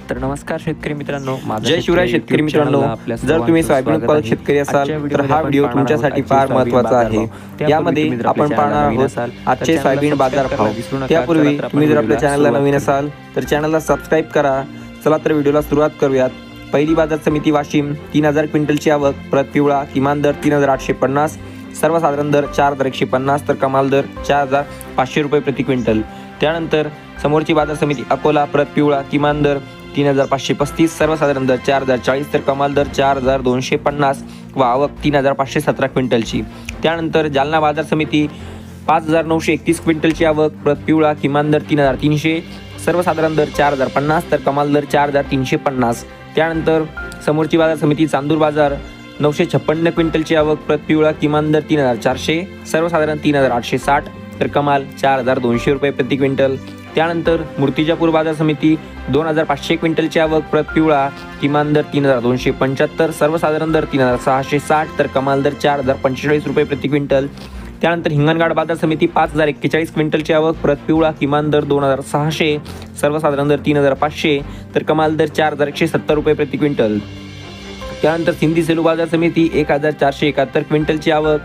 तर नमस्कार शेतकरी मित्रांनो, जय शिवराय शेतकरी मित्रांनो, जर तुम्ही सोयाबीन उत्पादक शेतकरी असाल तर हा व्हिडिओ तुमच्यासाठी फार महत्त्वाचा आहे। यामध्ये आपण पाहणार आहोत आजचे सोयाबीन बाजार भाव। त्यापूर्वी तुम्ही जर आपल्या चॅनलला नवीन असाल तर चॅनलला सबस्क्राइब करा। चला तर व्हिडिओला सुरुवात करूयात। पहिली बाजार समिती वाशिम 3000 क्विंटलची आवक, प्रत पिवळा किमान दर 3850, सर्वसाधारण दर 4150 तर कमाल दर 4500 रुपये प्रति क्विंटल। त्यानंतर समोरची बाजार समिती अकोला, प्रत पिवळा किमान दर 3535, सर्वसाधारण दर 4040 तर कमाल दर 4250 व आवक 3517 क्विंटलची। त्यानंतर जालना बाजार समिती 5931 क्विंटलची आवक, प्रत पिवळा किमान दर 3300, सर्वसाधारण दर 4050 तर कमाल दर 4350। त्यानंतर समोरची बाजार समिती चांदूर बाजार 956 क्विंटलची आवक, प्रत पिवळा किमान दर 3400, सर्वसाधारण 3860 तर कमाल 4200 रुपये प्रति क्विंटल। त्यानंतर मूर्तिजापूर बाजार समिती 2500 क्विंटलची आवक, प्रत पिवळा किमान दर 3275, सर्वसाधारण दर 3660 तर कमाल दर 4045 रुपये प्रति क्विंटल। त्यानंतर हिंगणघाट बाजार समिती 5041 क्विंटलची आवक, प्रत पिवळा किमान दर 2600, सर्वसाधारण दर 3500 तर कमाल दर 4170 रुपये प्रति क्विंटल। त्यानंतर सिंधी सेलू बाजार समिती 1471 क्विंटलची आवक,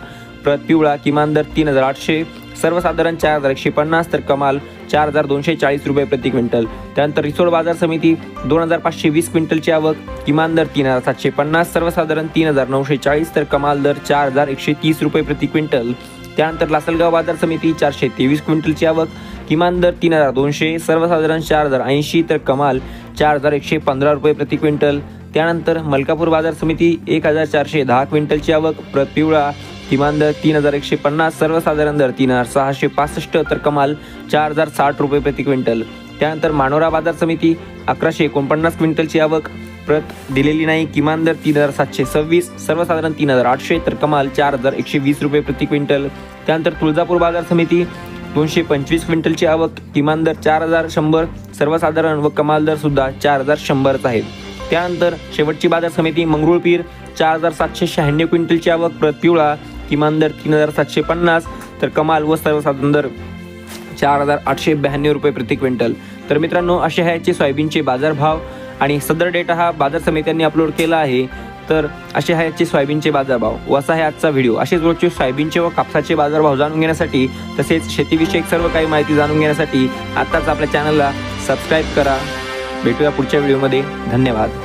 प्रत पिवळा किमान दर 3800, सर्वसाधारण 4150 तर कमाल 4240 रुपये प्रति क्विंटल। त्यानंतर रिसोड बाजार समिती 2520 क्विंटलची आवक, किमान दर 3750, सर्वसाधारण 3940 तर कमाल दर 4130 रुपये प्रति क्विंटल। त्यानंतर लासलगाव बाजार समिती 423 क्विंटलची आवक, किमान दर 3200, सर्वसाधारण 4080 तर कमाल 4115 रुपये प्रति क्विंटल। त्यानंतर मलकापूर बाजार समिती 1410 क्विंटलची आवक, प्रत पिवळा किमान दर 3150, सर्वसाधारण दर 3665 तर कमाल 4060 रुपये प्रति क्विंटल। त्यानंतर मानोरा बाजार समिती 1149 क्विंटलची आवक, प्रत दिलेली नाही, किमान दर 3726, सर्वसाधारण 3800 तर कमाल 4120 रुपये प्रति क्विंटल। त्यानंतर तुळजापूर बाजार समिती 225 क्विंटलची आवक, किमान दर 4100, सर्वसाधारण व कमाल दर सुद्धा 4100 आहेत। त्यानंतर शेवटची बाजार समिती मंगरुळपीर 4796 क्विंटलची आवक, प्रत पिवळा किमान दर 3750 तर कमाल व सर्वसाधारण दर 4892 रुपये प्रति क्विंटल। तर मित्रांनो, असे आहे याचे सोयाबीनचे बाजारभाव आणि सदर डेटा हा बाजार समित्यांनी अपलोड केला आहे। तर असे आहे याचे सोयाबीनचे बाजारभाव व असा आहे आजचा व्हिडिओ। असेच रोजचे सोयाबीनचे व कापसाचे बाजारभाव जाणून घेण्यासाठी तसेच शेतीविषयक सर्व काही माहिती जाणून घेण्यासाठी आताच आपल्या चॅनलला सबस्क्राईब करा। भेटूया पुढच्या व्हिडिओमध्ये। धन्यवाद।